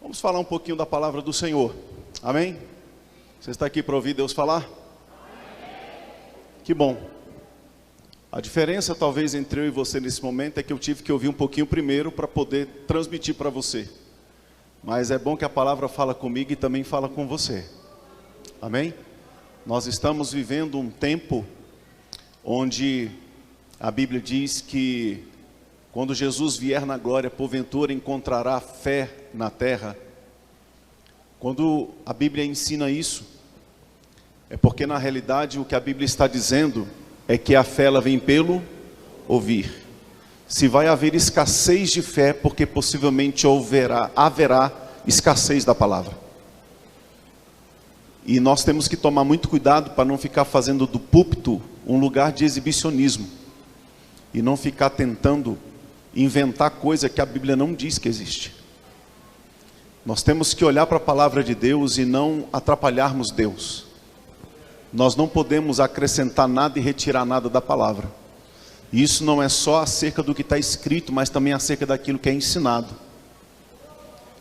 Vamos falar um pouquinho da palavra do Senhor. Amém? Você está aqui para ouvir Deus falar? Que bom. A diferença talvez entre eu e você nesse momento é que eu tive que ouvir um pouquinho primeiro para poder transmitir para você. Mas é bom que a palavra fala comigo e também fala com você. Amém? Nós estamos vivendo um tempo onde a Bíblia diz que quando Jesus vier na glória, porventura encontrará fé na terra. Quando a Bíblia ensina isso, é porque na realidade o que a Bíblia está dizendo é que a fé ela vem pelo ouvir. Se vai haver escassez de fé, porque possivelmente haverá escassez da palavra. E nós temos que tomar muito cuidado para não ficar fazendo do púlpito um lugar de exibicionismo. E não ficar tentando inventar coisa que a Bíblia não diz que existe. Nós temos que olhar para a palavra de Deus e não atrapalharmos Deus. Nós não podemos acrescentar nada e retirar nada da palavra. E isso não é só acerca do que está escrito, mas também acerca daquilo que é ensinado.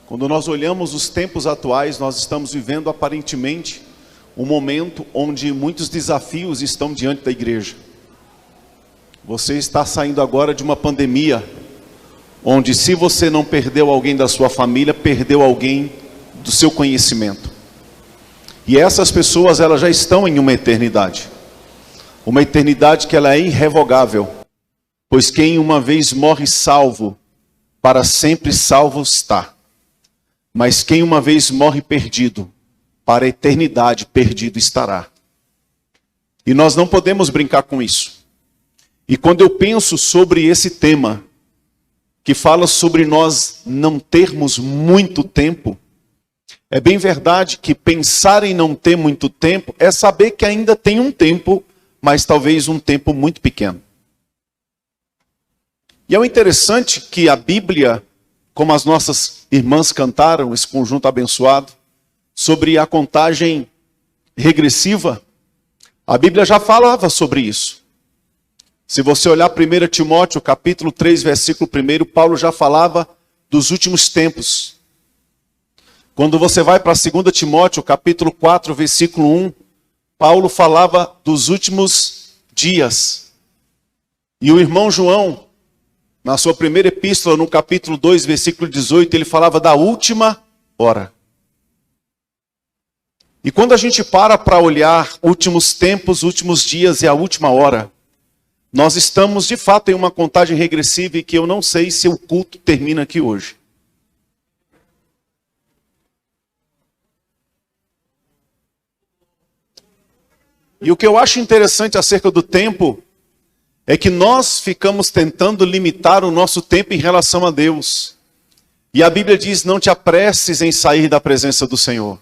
Quando nós olhamos os tempos atuais, nós estamos vivendo aparentemente um momento onde muitos desafios estão diante da igreja. Você está saindo agora de uma pandemia, onde se você não perdeu alguém da sua família, perdeu alguém do seu conhecimento. E essas pessoas, elas já estão em uma eternidade. Uma eternidade que ela é irrevogável. Pois quem uma vez morre salvo, para sempre salvo está. Mas quem uma vez morre perdido, para a eternidade perdido estará. E nós não podemos brincar com isso. E quando eu penso sobre esse tema, que fala sobre nós não termos muito tempo, é bem verdade que pensar em não ter muito tempo é saber que ainda tem um tempo, mas talvez um tempo muito pequeno. E é o interessante que a Bíblia, como as nossas irmãs cantaram, esse conjunto abençoado, sobre a contagem regressiva, a Bíblia já falava sobre isso. Se você olhar 1 Timóteo, capítulo 3, versículo 1, Paulo já falava dos últimos tempos. Quando você vai para 2 Timóteo, capítulo 4, versículo 1, Paulo falava dos últimos dias. E o irmão João, na sua primeira epístola, no capítulo 2, versículo 18, ele falava da última hora. E quando a gente para olhar últimos tempos, últimos dias e a última hora, nós estamos de fato em uma contagem regressiva e que eu não sei se o culto termina aqui hoje. E o que eu acho interessante acerca do tempo é que nós ficamos tentando limitar o nosso tempo em relação a Deus. E a Bíblia diz, não te apresses em sair da presença do Senhor.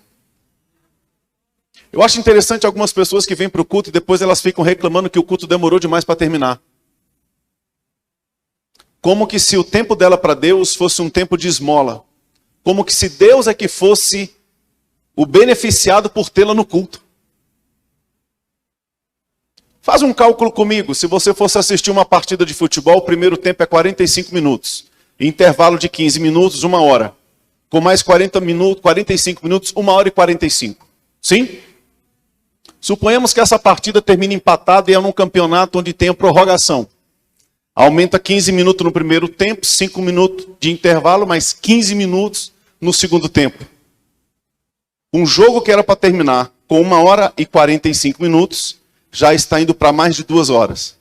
Eu acho interessante algumas pessoas que vêm para o culto e depois elas ficam reclamando que o culto demorou demais para terminar. Como que se o tempo dela para Deus fosse um tempo de esmola. Como que se Deus é que fosse o beneficiado por tê-la no culto. Faz um cálculo comigo, se você fosse assistir uma partida de futebol, o primeiro tempo é 45 minutos. Intervalo de 15 minutos, 1 hora. Com mais 45 minutos, 1 hora e 45. Sim? Suponhamos que essa partida termine empatada e é num campeonato onde tem a prorrogação. Aumenta 15 minutos no primeiro tempo, 5 minutos de intervalo, mais 15 minutos no segundo tempo. Um jogo que era para terminar com 1 hora e 45 minutos, já está indo para mais de 2 horas.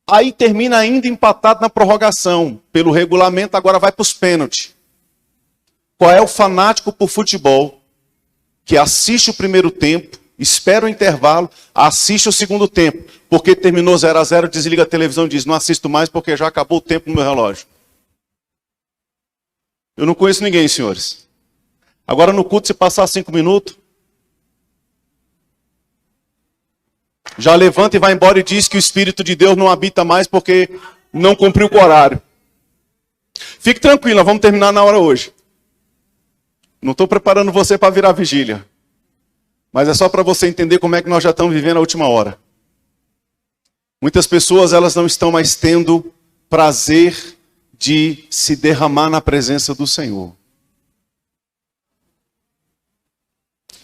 Aí termina ainda empatado na prorrogação. Pelo regulamento, agora vai para os pênaltis. Qual é o fanático por futebol que assiste o primeiro tempo, espera o intervalo, assiste o segundo tempo, porque terminou 0-0, desliga a televisão e diz, não assisto mais porque já acabou o tempo no meu relógio. Eu não conheço ninguém, senhores. Agora no culto, se passar 5 minutos, já levanta e vai embora e diz que o Espírito de Deus não habita mais porque não cumpriu o horário. Fique tranquilo, nós vamos terminar na hora hoje. Não estou preparando você para virar vigília. Mas é só para você entender como é que nós já estamos vivendo a última hora. Muitas pessoas, elas não estão mais tendo prazer de se derramar na presença do Senhor.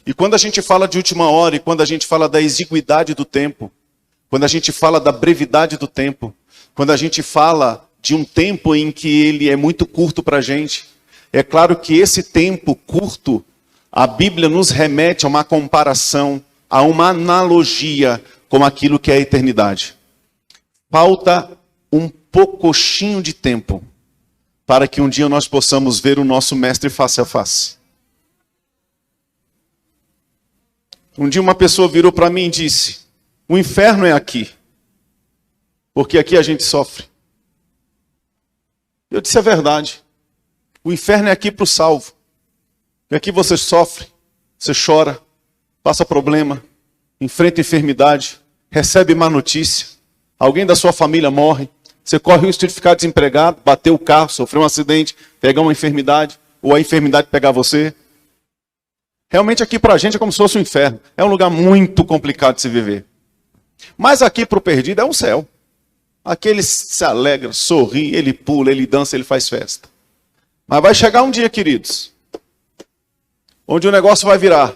E quando a gente fala de última hora, e quando a gente fala da exiguidade do tempo, quando a gente fala da brevidade do tempo, quando a gente fala de um tempo em que ele é muito curto para a gente, é claro que esse tempo curto, a Bíblia nos remete a uma comparação, a uma analogia com aquilo que é a eternidade. Falta um poucochinho de tempo para que um dia nós possamos ver o nosso mestre face a face. Um dia uma pessoa virou para mim e disse: o inferno é aqui, porque aqui a gente sofre. Eu disse: é verdade. O inferno é aqui para o salvo. E aqui você sofre, você chora, passa problema, enfrenta enfermidade, recebe má notícia, alguém da sua família morre, você corre o risco de ficar desempregado, bater o carro, sofrer um acidente, pegar uma enfermidade, ou a enfermidade pegar você. Realmente aqui para a gente é como se fosse um inferno. É um lugar muito complicado de se viver. Mas aqui para o perdido é um céu. Aqui ele se alegra, sorri, ele pula, ele dança, ele faz festa. Mas vai chegar um dia, queridos, onde o negócio vai virar.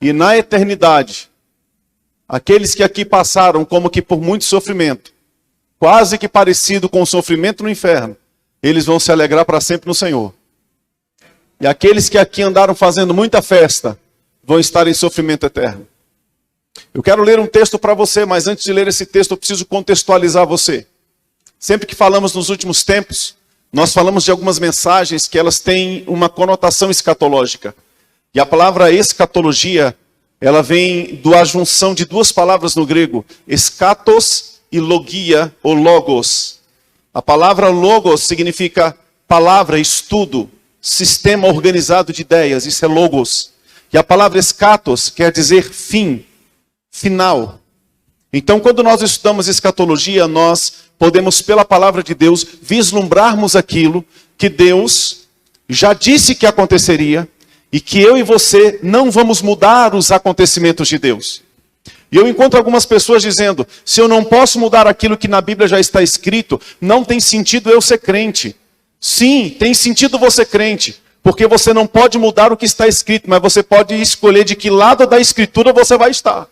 E na eternidade, aqueles que aqui passaram como que por muito sofrimento, quase que parecido com o sofrimento no inferno, eles vão se alegrar para sempre no Senhor. E aqueles que aqui andaram fazendo muita festa, vão estar em sofrimento eterno. Eu quero ler um texto para você, mas antes de ler esse texto eu preciso contextualizar você. Sempre que falamos nos últimos tempos, nós falamos de algumas mensagens que elas têm uma conotação escatológica. E a palavra escatologia, ela vem da junção de duas palavras no grego, eschatos e logia, ou logos. A palavra logos significa palavra, estudo, sistema organizado de ideias, isso é logos. E a palavra eschatos quer dizer fim, final. Então, quando nós estudamos escatologia, nós podemos, pela palavra de Deus, vislumbrarmos aquilo que Deus já disse que aconteceria e que eu e você não vamos mudar os acontecimentos de Deus. E eu encontro algumas pessoas dizendo: se eu não posso mudar aquilo que na Bíblia já está escrito, não tem sentido eu ser crente. Sim, tem sentido você crente, porque você não pode mudar o que está escrito, mas você pode escolher de que lado da escritura você vai estar.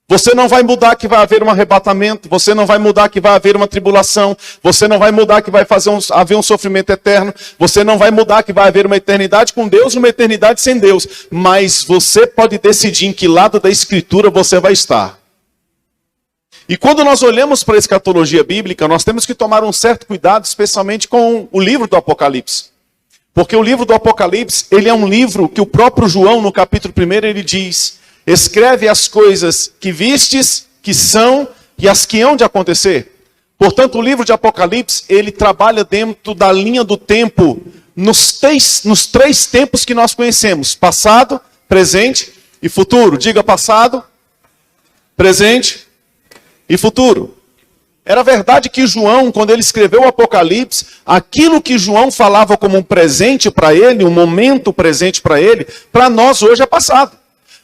Você não vai mudar que vai haver um arrebatamento, você não vai mudar que vai haver uma tribulação, você não vai mudar que vai haver um sofrimento eterno, você não vai mudar que vai haver uma eternidade com Deus e uma eternidade sem Deus, mas você pode decidir em que lado da escritura você vai estar. E quando nós olhamos para a escatologia bíblica, nós temos que tomar um certo cuidado, especialmente com o livro do Apocalipse. Porque o livro do Apocalipse, ele é um livro que o próprio João, no capítulo 1, ele diz: escreve as coisas que vistes, que são e as que hão de acontecer. Portanto, o livro de Apocalipse, ele trabalha dentro da linha do tempo, nos três tempos que nós conhecemos: passado, presente e futuro. Diga: passado, presente e futuro. Era verdade que João, quando ele escreveu o Apocalipse, aquilo que João falava como um presente para ele, um momento presente para ele, para nós hoje é passado.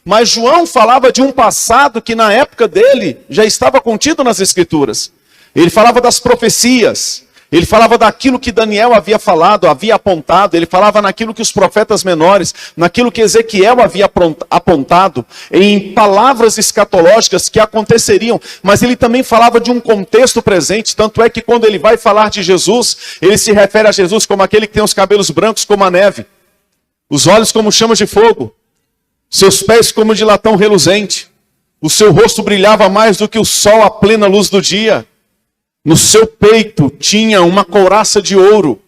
Mas João falava de um passado que na época dele já estava contido nas Escrituras. Ele falava das profecias, ele falava daquilo que Daniel havia falado, havia apontado, ele falava naquilo que os profetas menores, naquilo que Ezequiel havia apontado, em palavras escatológicas que aconteceriam, mas ele também falava de um contexto presente, tanto é que quando ele vai falar de Jesus, ele se refere a Jesus como aquele que tem os cabelos brancos como a neve, os olhos como chamas de fogo, seus pés como de latão reluzente, o seu rosto brilhava mais do que o sol à plena luz do dia. No seu peito tinha uma couraça de ouro.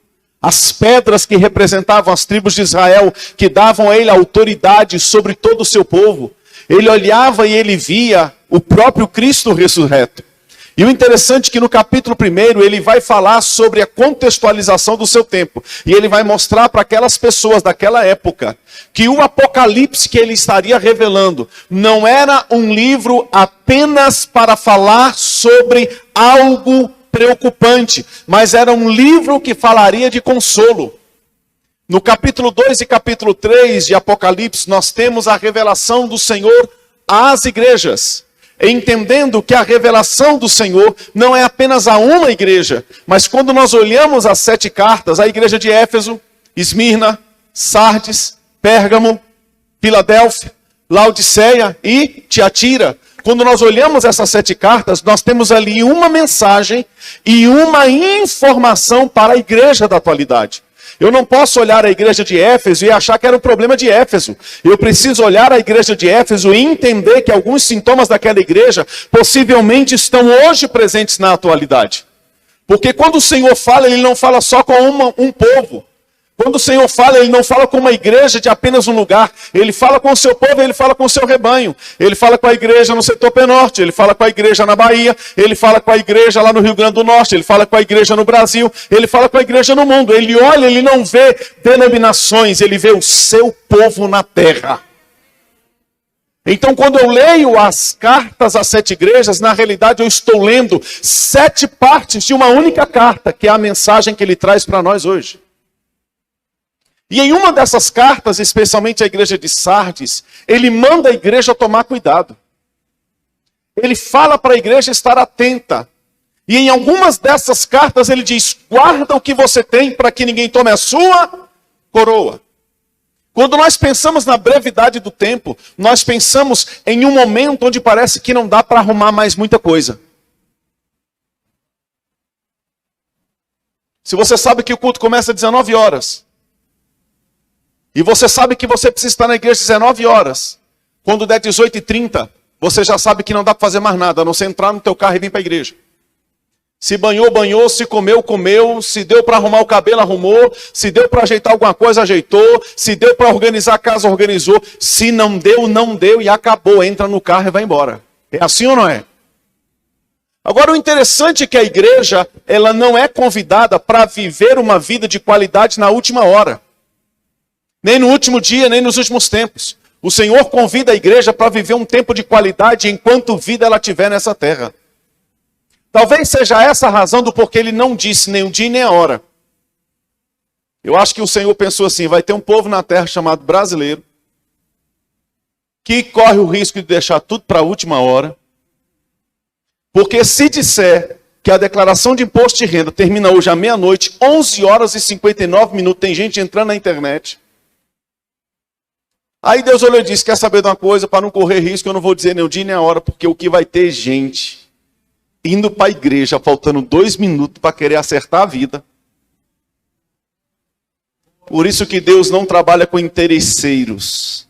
As pedras que representavam as tribos de Israel, que davam a ele autoridade sobre todo o seu povo. Ele olhava e ele via o próprio Cristo ressurreto. E o interessante é que no capítulo 1 ele vai falar sobre a contextualização do seu tempo. E ele vai mostrar para aquelas pessoas daquela época que o Apocalipse que ele estaria revelando não era um livro apenas para falar sobre algo preocupante, mas era um livro que falaria de consolo. No capítulo 2 e capítulo 3 de Apocalipse nós temos a revelação do Senhor às igrejas. Entendendo que a revelação do Senhor não é apenas a uma igreja, mas quando nós olhamos as 7 cartas, a igreja de Éfeso, Esmirna, Sardes, Pérgamo, Filadélfia, Laodiceia e Tiatira. Quando nós olhamos essas 7 cartas, nós temos ali uma mensagem e uma informação para a igreja da atualidade. Eu não posso olhar a igreja de Éfeso e achar que era um problema de Éfeso. Eu preciso olhar a igreja de Éfeso e entender que alguns sintomas daquela igreja possivelmente estão hoje presentes na atualidade. Porque quando o Senhor fala, Ele não fala só com um povo. Quando o Senhor fala, Ele não fala com uma igreja de apenas um lugar. Ele fala com o seu povo, Ele fala com o seu rebanho. Ele fala com a igreja no setor Penorte, Ele fala com a igreja na Bahia, Ele fala com a igreja lá no Rio Grande do Norte, Ele fala com a igreja no Brasil, Ele fala com a igreja no mundo. Ele olha, Ele não vê denominações, Ele vê o seu povo na terra. Então, quando eu leio as cartas às 7 igrejas, na realidade eu estou lendo 7 partes de uma única carta, que é a mensagem que Ele traz para nós hoje. E em uma dessas cartas, especialmente a igreja de Sardes, ele manda a igreja tomar cuidado. Ele fala para a igreja estar atenta. E em algumas dessas cartas ele diz, guarda o que você tem para que ninguém tome a sua coroa. Quando nós pensamos na brevidade do tempo, nós pensamos em um momento onde parece que não dá para arrumar mais muita coisa. Se você sabe que o culto começa às 19 horas, e você sabe que você precisa estar na igreja às 19 horas. Quando der 18h30, você já sabe que não dá para fazer mais nada, a não ser entrar no teu carro e vir para a igreja. Se banhou, banhou, se comeu, comeu, se deu para arrumar o cabelo, arrumou, se deu para ajeitar alguma coisa, ajeitou, se deu para organizar a casa, organizou, se não deu, não deu e acabou, entra no carro e vai embora. É assim ou não é? Agora o interessante é que a igreja, ela não é convidada para viver uma vida de qualidade na última hora. Nem no último dia, nem nos últimos tempos. O Senhor convida a igreja para viver um tempo de qualidade enquanto vida ela tiver nessa terra. Talvez seja essa a razão do porquê Ele não disse nem o dia nem a hora. Eu acho que o Senhor pensou assim, vai ter um povo na terra chamado brasileiro, que corre o risco de deixar tudo para a última hora. Porque se disser que a declaração de imposto de renda termina hoje à meia-noite, 11 horas e 59 minutos, tem gente entrando na internet. Aí Deus olhou e disse, quer saber de uma coisa? Para não correr risco, eu não vou dizer nem o dia nem a hora, porque o que vai ter gente indo para a igreja, faltando 2 minutos para querer acertar a vida. Por isso que Deus não trabalha com interesseiros.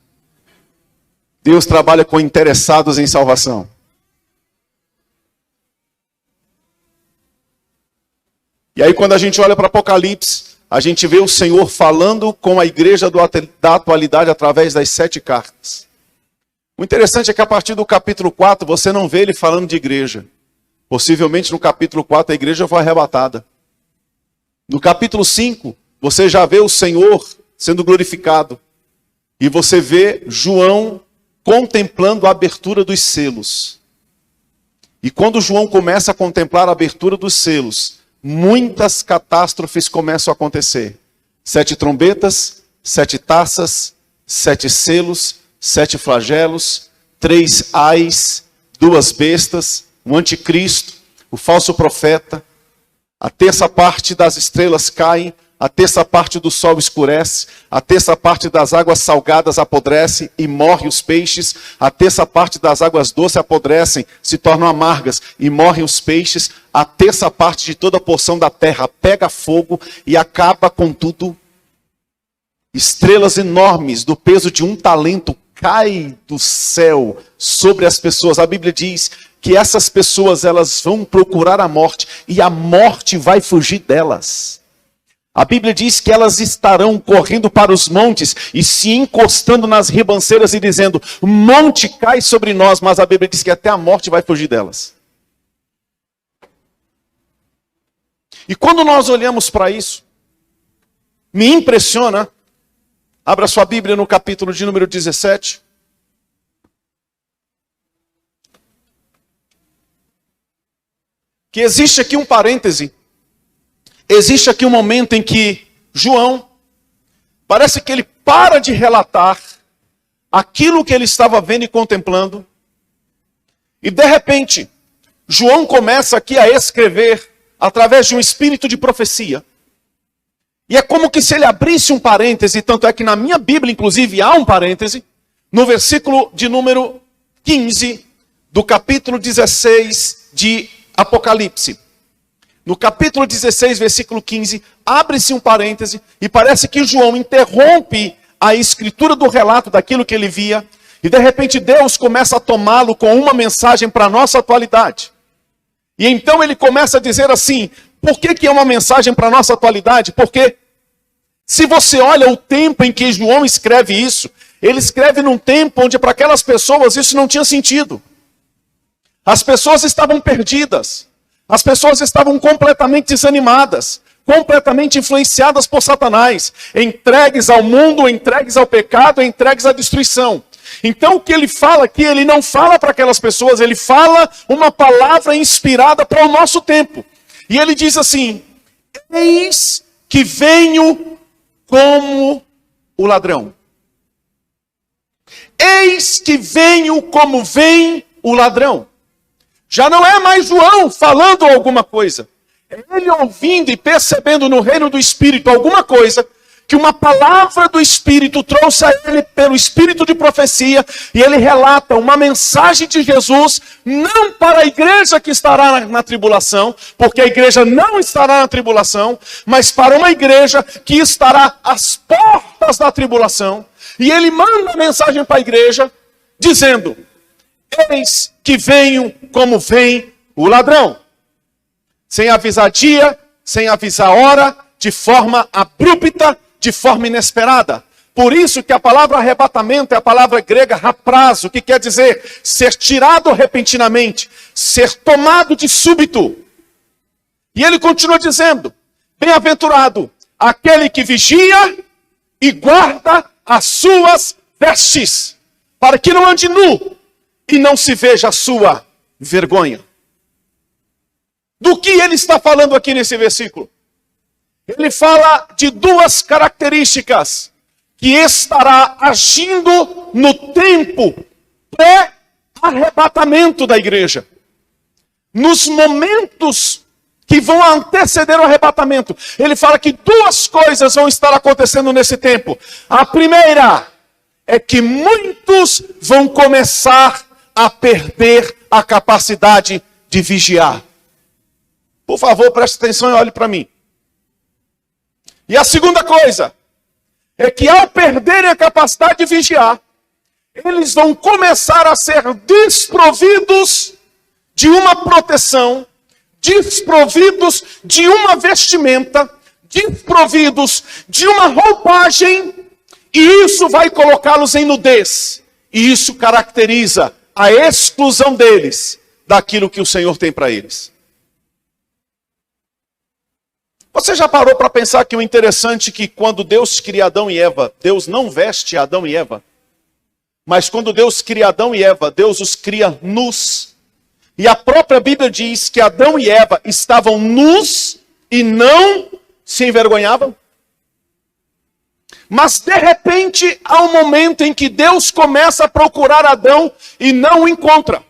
Deus trabalha com interessados em salvação. E aí quando a gente olha para Apocalipse, a gente vê o Senhor falando com a igreja da atualidade através das 7 cartas. O interessante é que a partir do capítulo 4, você não vê ele falando de igreja. Possivelmente no capítulo 4 a igreja foi arrebatada. No capítulo 5, você já vê o Senhor sendo glorificado. E você vê João contemplando a abertura dos selos. E quando João começa a contemplar a abertura dos selos, muitas catástrofes começam a acontecer. 7 trombetas, 7 taças, 7 selos, 7 flagelos, 3 ais, 2 bestas, o anticristo, o falso profeta. A terça parte das estrelas caem, a terça parte do sol escurece, a terça parte das águas salgadas apodrece e morrem os peixes, a terça parte das águas doces apodrecem, se tornam amargas e morrem os peixes, a terça parte de toda a porção da terra pega fogo e acaba com tudo. Estrelas enormes do peso de 1 talento caem do céu sobre as pessoas. A Bíblia diz que essas pessoas elas vão procurar a morte e a morte vai fugir delas. A Bíblia diz que elas estarão correndo para os montes e se encostando nas ribanceiras e dizendo, monte cai sobre nós, mas a Bíblia diz que até a morte vai fugir delas. E quando nós olhamos para isso, me impressiona, abra sua Bíblia no capítulo de número 17. Que existe aqui um parêntese. Existe aqui um momento em que João, parece que ele para de relatar aquilo que ele estava vendo e contemplando. E de repente, João começa aqui a escrever através de um espírito de profecia. E é como que se ele abrisse um parêntese, tanto é que na minha Bíblia, inclusive, há um parêntese, no versículo de número 15, do capítulo 16 de Apocalipse. No capítulo 16, versículo 15, abre-se um parêntese, e parece que João interrompe a escritura do relato daquilo que ele via, e de repente Deus começa a tomá-lo com uma mensagem para a nossa atualidade. E então ele começa a dizer assim, por que é uma mensagem para a nossa atualidade? Porque se você olha o tempo em que João escreve isso, ele escreve num tempo onde para aquelas pessoas isso não tinha sentido. As pessoas estavam perdidas, as pessoas estavam completamente desanimadas, completamente influenciadas por Satanás, entregues ao mundo, entregues ao pecado, entregues à destruição. Então o que ele fala aqui, ele não fala para aquelas pessoas, ele fala uma palavra inspirada para o nosso tempo. E ele diz assim, eis que venho como o ladrão. Eis que venho como vem o ladrão. Já não é mais João falando alguma coisa. É ele ouvindo e percebendo no reino do Espírito alguma coisa que uma palavra do Espírito trouxe a ele pelo Espírito de profecia, e ele relata uma mensagem de Jesus, não para a igreja que estará na tribulação, porque a igreja não estará na tribulação, mas para uma igreja que estará às portas da tribulação, e ele manda a mensagem para a igreja, dizendo, eis que venho como vem o ladrão, sem avisar dia, sem avisar hora, de forma abrupta, de forma inesperada. Por isso que a palavra arrebatamento é a palavra grega raprazo, que quer dizer ser tirado repentinamente, ser tomado de súbito. E ele continua dizendo, bem-aventurado aquele que vigia e guarda as suas vestes, para que não ande nu e não se veja a sua vergonha. Do que ele está falando aqui nesse versículo? Ele fala de duas características que estará agindo no tempo pré-arrebatamento da igreja. Nos momentos que vão anteceder o arrebatamento, ele fala que duas coisas vão estar acontecendo nesse tempo. A primeira é que muitos vão começar a perder a capacidade de vigiar. Por favor, preste atenção e olhe para mim. E a segunda coisa é que ao perderem a capacidade de vigiar, eles vão começar a ser desprovidos de uma proteção, desprovidos de uma vestimenta, desprovidos de uma roupagem, e isso vai colocá-los em nudez. E isso caracteriza a exclusão deles daquilo que o Senhor tem para eles. Você já parou para pensar que o interessante é que quando Deus cria Adão e Eva, Deus não veste Adão e Eva, mas quando Deus cria Adão e Eva, Deus os cria nus. E a própria Bíblia diz que Adão e Eva estavam nus e não se envergonhavam. Mas de repente há um momento em que Deus começa a procurar Adão e não o encontra.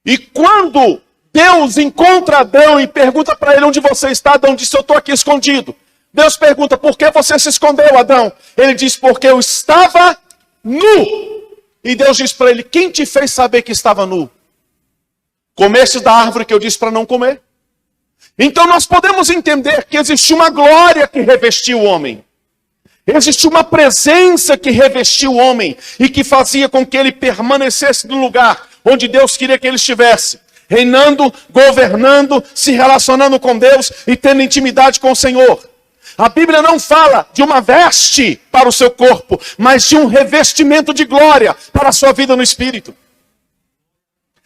E quando Deus encontra Adão e pergunta para ele onde você está, Adão disse, eu estou aqui escondido. Deus pergunta, por que você se escondeu, Adão? Ele diz, porque eu estava nu. E Deus diz para ele, quem te fez saber que estava nu? Comeste da árvore que eu disse para não comer? Então nós podemos entender que existe uma glória que revestiu o homem. Existe uma presença que revestiu o homem e que fazia com que ele permanecesse no lugar onde Deus queria que ele estivesse. Reinando, governando, se relacionando com Deus e tendo intimidade com o Senhor. A Bíblia não fala de uma veste para o seu corpo, mas de um revestimento de glória para a sua vida no Espírito.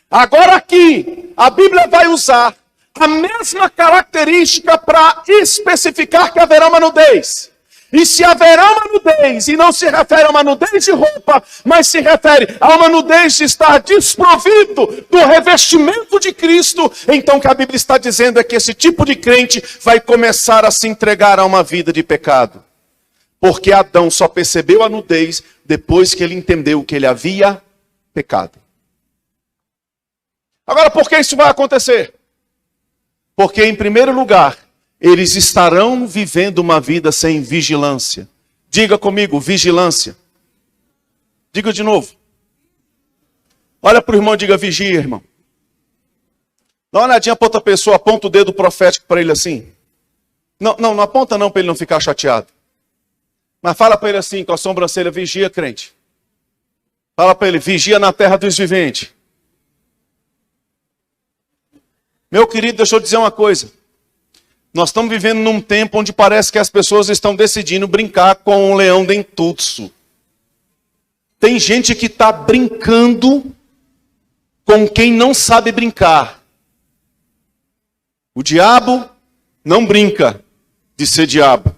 Agora aqui, a Bíblia vai usar a mesma característica para especificar que haverá uma nudez. E se haverá uma nudez, e não se refere a uma nudez de roupa, mas se refere a uma nudez de estar desprovido do revestimento de Cristo, então o que a Bíblia está dizendo é que esse tipo de crente vai começar a se entregar a uma vida de pecado. Porque Adão só percebeu a nudez depois que ele entendeu que ele havia pecado. Agora, por que isso vai acontecer? Porque, em primeiro lugar, eles estarão vivendo uma vida sem vigilância. Diga comigo, vigilância. Diga de novo. Olha para o irmão e diga, vigia, irmão. Dá uma olhadinha para outra pessoa, aponta o dedo profético para ele assim. Não aponta não para ele não ficar chateado. Mas fala para ele assim, com a sobrancelha, vigia, crente. Fala para ele, vigia na terra dos viventes. Meu querido, deixa eu dizer uma coisa. Nós estamos vivendo num tempo onde parece que as pessoas estão decidindo brincar com um leão dentuço. Tem gente que está brincando com quem não sabe brincar. O diabo não brinca de ser diabo.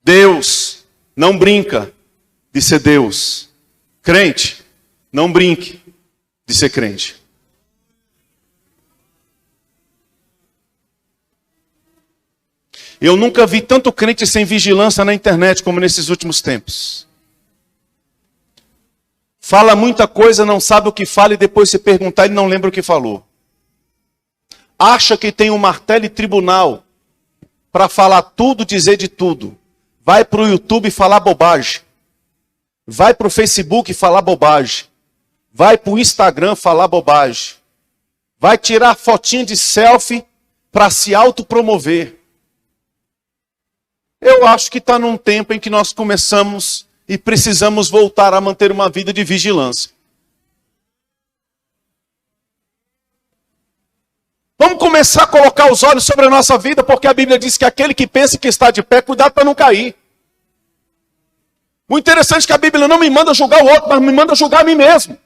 Deus não brinca de ser Deus. Crente, não brinque de ser crente. Eu nunca vi tanto crente sem vigilância na internet como nesses últimos tempos. Fala muita coisa, não sabe o que fala e depois se perguntar ele não lembra o que falou. Acha que tem um martelo e tribunal para falar tudo, dizer de tudo. Vai para o YouTube falar bobagem. Vai para o Facebook falar bobagem. Vai para o Instagram falar bobagem. Vai tirar fotinha de selfie para se autopromover. Eu acho que está num tempo em que nós começamos e precisamos voltar a manter uma vida de vigilância. Vamos começar a colocar os olhos sobre a nossa vida, porque a Bíblia diz que aquele que pensa que está de pé, cuidado para não cair. O interessante é que a Bíblia não me manda julgar o outro, mas me manda julgar a mim mesmo.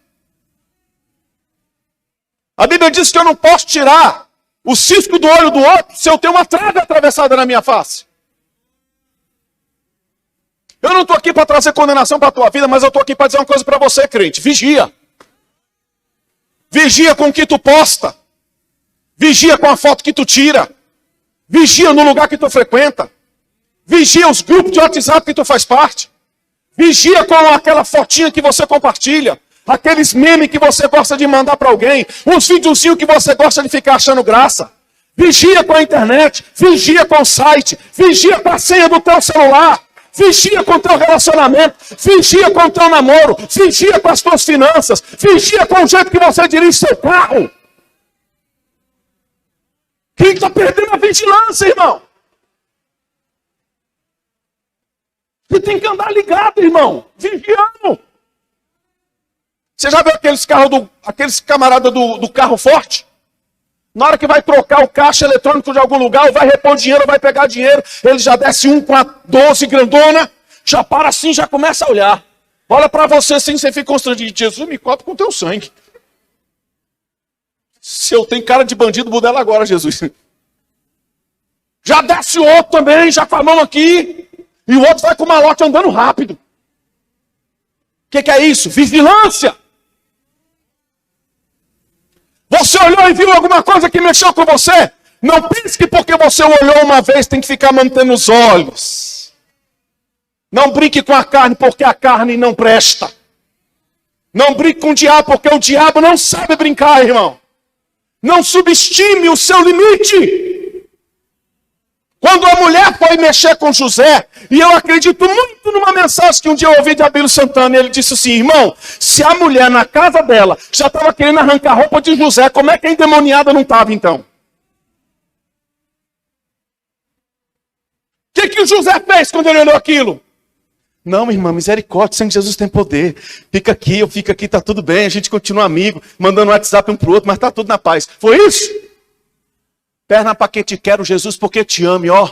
A Bíblia diz que eu não posso tirar o cisco do olho do outro se eu tenho uma trave atravessada na minha face. Eu não estou aqui para trazer condenação para a tua vida, mas eu estou aqui para dizer uma coisa para você, crente. Vigia. Vigia com o que tu posta. Vigia com a foto que tu tira. Vigia no lugar que tu frequenta. Vigia os grupos de WhatsApp que tu faz parte. Vigia com aquela fotinha que você compartilha. Aqueles memes que você gosta de mandar para alguém. Uns videozinhos que você gosta de ficar achando graça. Vigia com a internet. Vigia com o site. Vigia com a senha do teu celular. Vigia com o teu relacionamento. Vigia com o teu namoro. Vigia com as tuas finanças. Vigia com o jeito que você dirige seu carro. Quem está perdendo a vigilância, irmão? Você tem que andar ligado, irmão. Vigiando. Você já viu aqueles camaradas do carro forte? Na hora que vai trocar o caixa eletrônico de algum lugar, ou vai repor dinheiro, ou vai pegar dinheiro, ele já desce um com a 12 grandona, já para assim, já começa a olhar. Olha para você assim, você fica constrangido. Jesus, me cobre com teu sangue. Se eu tenho cara de bandido, muda ela agora, Jesus. Já desce o outro também, já com a mão aqui. E o outro vai com o malote andando rápido. O que é isso? Vigilância. Você olhou e viu alguma coisa que mexeu com você? Não pense que porque você olhou uma vez tem que ficar mantendo os olhos. Não brinque com a carne porque a carne não presta. Não brinque com o diabo porque o diabo não sabe brincar, irmão. Não subestime o seu limite. Quando a mulher foi mexer com José, e eu acredito muito numa mensagem que um dia eu ouvi de Abílio Santana, ele disse assim, irmão, se a mulher na casa dela já estava querendo arrancar a roupa de José, como é que a endemoniada não estava então? O que o José fez quando ele olhou aquilo? Não, irmã, misericórdia, sangue de Jesus tem poder. Fica aqui, eu fico aqui, tá tudo bem, a gente continua amigo, mandando WhatsApp um pro outro, mas tá tudo na paz. Foi isso? Perna para que te quero, Jesus, porque te ame, ó.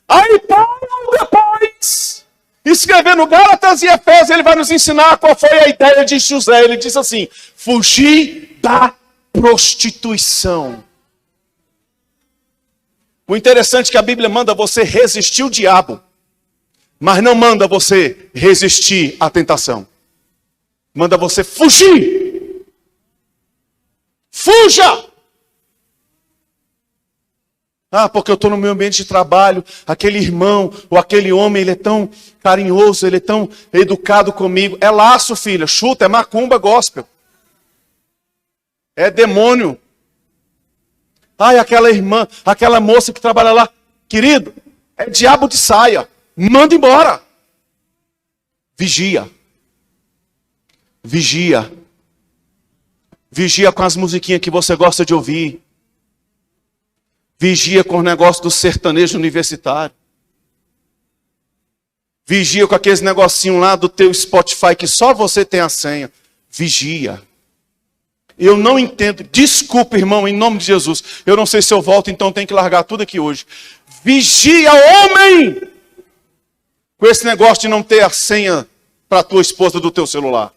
Aí Paulo, depois, escrevendo Gálatas e Efésios, ele vai nos ensinar qual foi a ideia de José. Ele diz assim, fugir da prostituição. O interessante é que a Bíblia manda você resistir o diabo, mas não manda você resistir à tentação. Manda você fugir. Fuja! Ah, porque eu estou no meu ambiente de trabalho, aquele irmão ou aquele homem, ele é tão carinhoso, ele é tão educado comigo. É laço, filha, chuta, é macumba gospel. É demônio. Ai, aquela irmã, aquela moça que trabalha lá. Querido, é diabo de saia. Manda embora. Vigia. Vigia. Vigia com as musiquinhas que você gosta de ouvir. Vigia com o negócio do sertanejo universitário. Vigia com aqueles negocinhos lá do teu Spotify que só você tem a senha. Vigia. Eu não entendo. Desculpa, irmão, em nome de Jesus. Eu não sei se eu volto, então tenho que largar tudo aqui hoje. Vigia, homem! Com esse negócio de não ter a senha para a tua esposa do teu celular.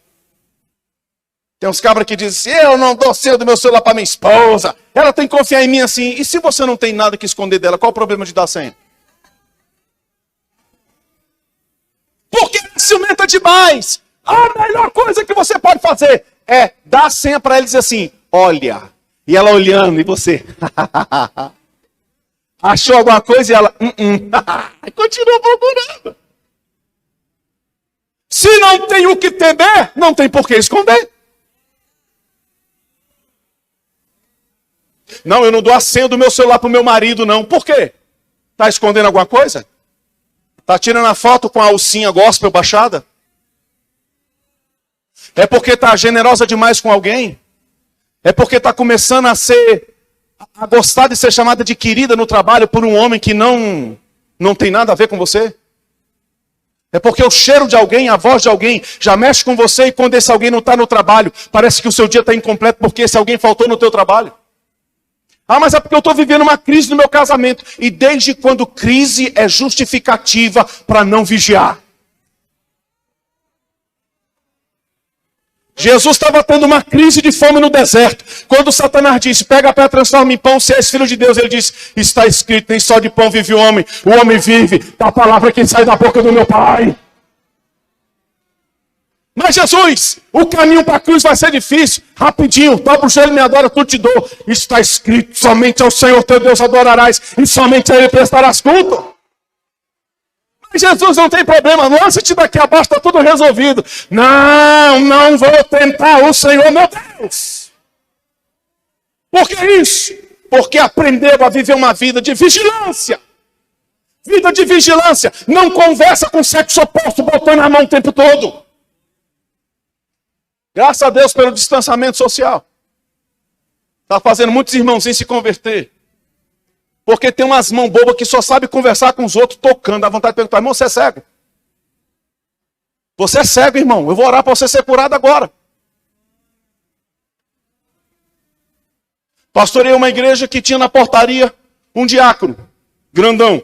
Tem uns cabras que dizem assim, eu não dou senha do meu celular para minha esposa. Ela tem que confiar em mim assim. E se você não tem nada que esconder dela, qual o problema de dar senha? Porque ela ciumenta demais. A melhor coisa que você pode fazer é dar a senha para ela e dizer assim, olha. E ela olhando, e você... Achou alguma coisa e ela... Continua procurando. Se não tem o que temer, não tem por que esconder. Não, eu não dou a senha do meu celular para o meu marido, não. Por quê? Está escondendo alguma coisa? Está tirando a foto com a alcinha gospel baixada? É porque está generosa demais com alguém? É porque está começando a gostar de ser chamada de querida no trabalho por um homem que não tem nada a ver com você? É porque o cheiro de alguém, a voz de alguém já mexe com você e quando esse alguém não está no trabalho, parece que o seu dia está incompleto porque esse alguém faltou no teu trabalho. Ah, mas é porque eu estou vivendo uma crise no meu casamento. E desde quando crise é justificativa para não vigiar? Jesus estava tendo uma crise de fome no deserto. Quando Satanás disse, pega a pedra, transforma em pão, se és filho de Deus. Ele disse, está escrito, nem só de pão vive o homem vive da palavra que sai da boca do meu Pai. Mas Jesus, o caminho para a cruz vai ser difícil. Rapidinho, dobra o joelho e me adora, tudo te dou. Está escrito, somente ao Senhor teu Deus adorarás e somente a Ele prestarás culto. Mas Jesus não tem problema, lança-te daqui abaixo, está tudo resolvido. Não vou tentar o Senhor meu Deus. Por que isso? Porque aprendeu a viver uma vida de vigilância. Vida de vigilância. Não conversa com o sexo oposto, botando a mão o tempo todo. Graças a Deus pelo distanciamento social. Está fazendo muitos irmãozinhos se converter. Porque tem umas mãos bobas que só sabem conversar com os outros tocando. Dá vontade de perguntar, irmão, você é cego? Você é cego, irmão. Eu vou orar para você ser curado agora. Pastorei uma igreja que tinha na portaria um diácono, grandão.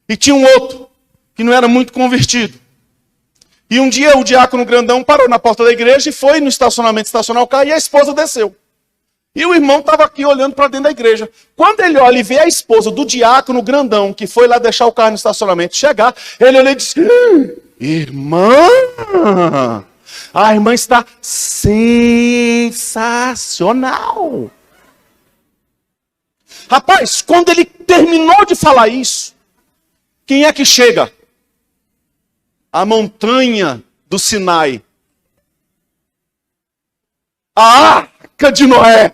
E tinha um outro, que não era muito convertido. E um dia o diácono grandão parou na porta da igreja e foi no estacionamento estacionar o carro e a esposa desceu. E o irmão estava aqui olhando para dentro da igreja. Quando ele olha e vê a esposa do diácono grandão, que foi lá deixar o carro no estacionamento, chegar, ele olha e disse, irmã, a irmã está sensacional. Rapaz, quando ele terminou de falar isso, quem é que chega? A montanha do Sinai. A arca de Noé.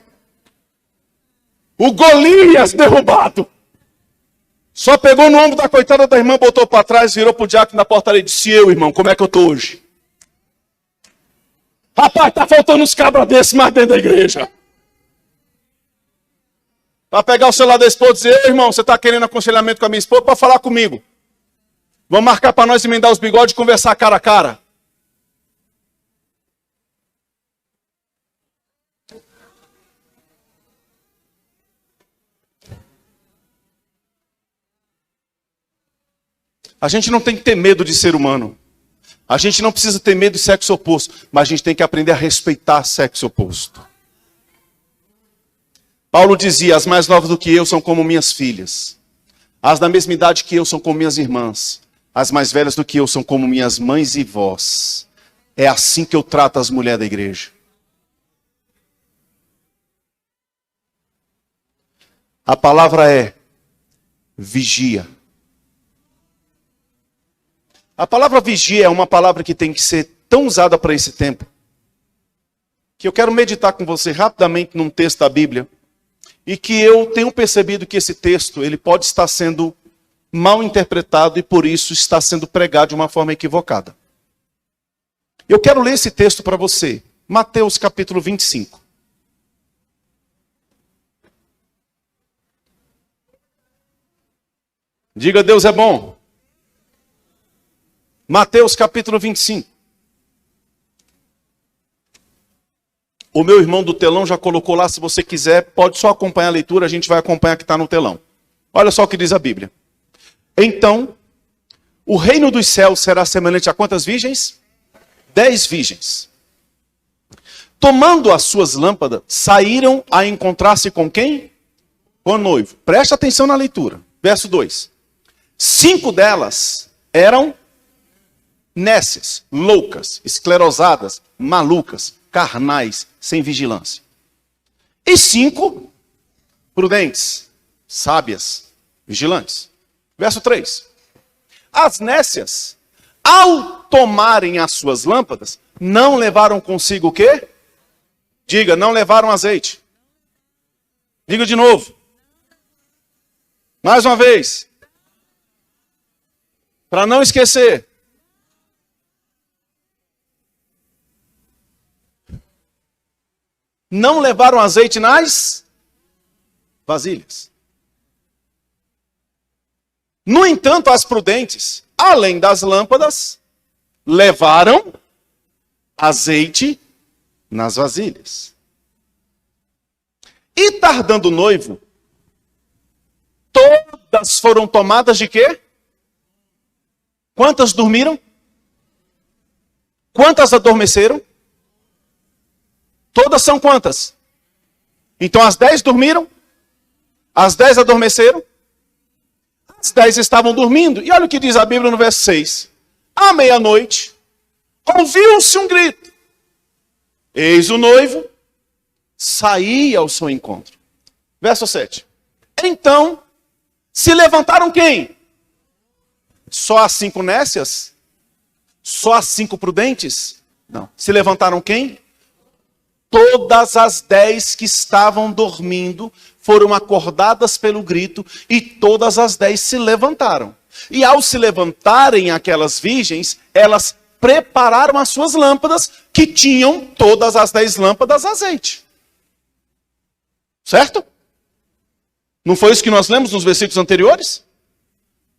O Golias derrubado. Só pegou no ombro da coitada da irmã, botou para trás, virou para o diácono na portaria e disse, eu, irmão, como é que eu estou hoje? Rapaz, está faltando uns cabras desses mais dentro da igreja. Para pegar o celular da esposa e dizer, irmão, você está querendo aconselhamento com a minha esposa? Para falar comigo. Vamos marcar para nós emendar os bigodes e conversar cara a cara. A gente não tem que ter medo de ser humano. A gente não precisa ter medo de sexo oposto. Mas a gente tem que aprender a respeitar sexo oposto. Paulo dizia, as mais novas do que eu são como minhas filhas. As da mesma idade que eu são como minhas irmãs. As mais velhas do que eu são como minhas mães e vós. É assim que eu trato as mulheres da igreja. A palavra é vigia. A palavra vigia é uma palavra que tem que ser tão usada para esse tempo, que eu quero meditar com você rapidamente num texto da Bíblia. e que eu tenho percebido que esse texto ele pode estar sendo mal interpretado e por isso está sendo pregado de uma forma equivocada. Eu quero ler esse texto para você. Mateus capítulo 25. Diga, Deus é bom. Mateus capítulo 25. O meu irmão do telão já colocou lá, se você quiser, pode só acompanhar a leitura, a gente vai acompanhar que está no telão. Olha só o que diz a Bíblia. Então, o reino dos céus será semelhante a quantas virgens? 10 virgens. Tomando as suas lâmpadas, saíram a encontrar-se com quem? Com o noivo. Presta atenção na leitura. Verso 2. 5 delas eram nécias, loucas, esclerosadas, malucas, carnais, sem vigilância. E 5 prudentes, sábias, vigilantes. Verso 3. As nécias, ao tomarem as suas lâmpadas, não levaram consigo o quê? Diga, não levaram azeite. Diga de novo. Mais uma vez. Para não esquecer. Não levaram azeite nas vasilhas. No entanto, as prudentes, além das lâmpadas, levaram azeite nas vasilhas. E tardando o noivo, todas foram tomadas de quê? Quantas dormiram? Quantas adormeceram? Todas são quantas? Então as 10 dormiram? As 10 adormeceram? As 10 estavam dormindo. E olha o que diz a Bíblia no verso 6. À meia-noite, ouviu-se um grito. Eis o noivo, saía ao seu encontro. Verso 7. Então, se levantaram quem? Só as 5 nécias? Só as 5 prudentes? Não. Se levantaram quem? Todas as 10 que estavam dormindo foram acordadas pelo grito e todas as 10 se levantaram. E ao se levantarem aquelas virgens, elas prepararam as suas lâmpadas, que tinham todas as 10 lâmpadas azeite. Certo? Não foi isso que nós lemos nos versículos anteriores?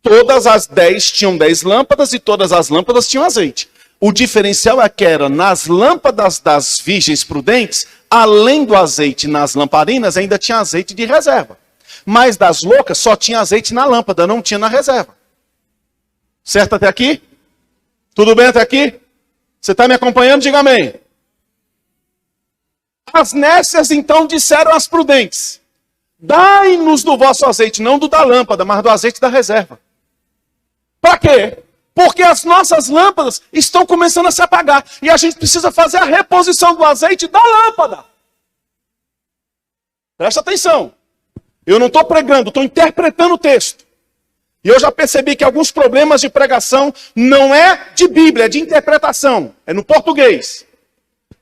Todas as 10 tinham 10 lâmpadas e todas as lâmpadas tinham azeite. O diferencial é que era nas lâmpadas das virgens prudentes, além do azeite nas lamparinas, ainda tinha azeite de reserva. Mas das loucas só tinha azeite na lâmpada, não tinha na reserva. Certo até aqui? Tudo bem até aqui? Você está me acompanhando? Diga amém. As nécias então disseram às prudentes: dai-nos do vosso azeite, não do da lâmpada, mas do azeite da reserva. Para quê? Porque as nossas lâmpadas estão começando a se apagar. E a gente precisa fazer a reposição do azeite da lâmpada. Presta atenção. Eu não estou pregando, estou interpretando o texto. E eu já percebi que alguns problemas de pregação não é de Bíblia, é de interpretação. É no português.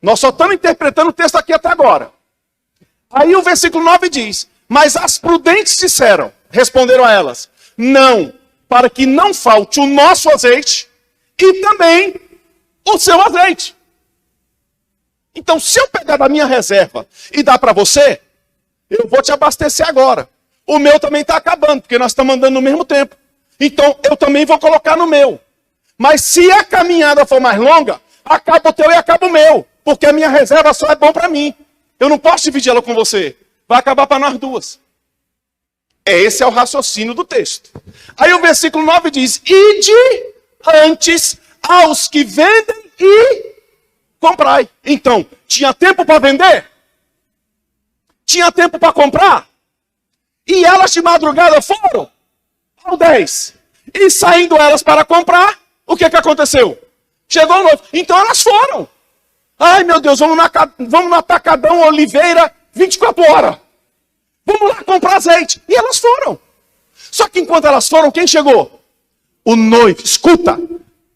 Nós só estamos interpretando o texto aqui até agora. Aí o versículo 9 diz: mas as prudentes disseram, responderam a elas: não, para que não falte o nosso azeite e também o seu azeite. Então, se eu pegar da minha reserva e dar para você, eu vou te abastecer agora. O meu também está acabando, porque nós estamos andando no mesmo tempo. Então, eu também vou colocar no meu. Mas se a caminhada for mais longa, acaba o teu e acaba o meu. Porque a minha reserva só é bom para mim. Eu não posso dividir ela com você. Vai acabar para nós duas. Esse é o raciocínio do texto. Aí o versículo 9 diz: ide antes aos que vendem e comprai. Então, tinha tempo para vender? Tinha tempo para comprar? E elas de madrugada foram ao 10. E saindo elas para comprar, o que aconteceu? Chegou o noivo. Então elas foram. Ai meu Deus, vamos no Atacadão Oliveira 24 horas. Vamos lá comprar azeite. E elas foram. Só que enquanto elas foram, quem chegou? O noivo. Escuta.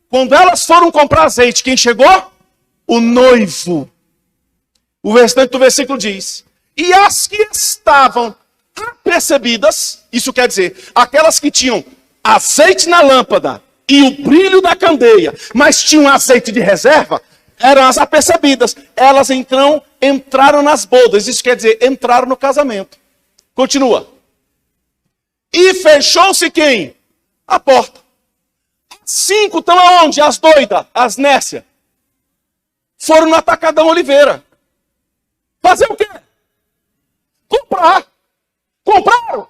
Quando elas foram comprar azeite, quem chegou? O noivo. O restante do versículo diz: e as que estavam apercebidas, isso quer dizer, aquelas que tinham azeite na lâmpada e o brilho da candeia, mas tinham azeite de reserva, eram as apercebidas. Elas então entraram nas bodas, isso quer dizer, entraram no casamento. Continua. E fechou-se quem? A porta. 5 estão aonde? As doidas, as nércias. Foram no Atacadão Oliveira. Fazer o quê? Comprar. Compraram.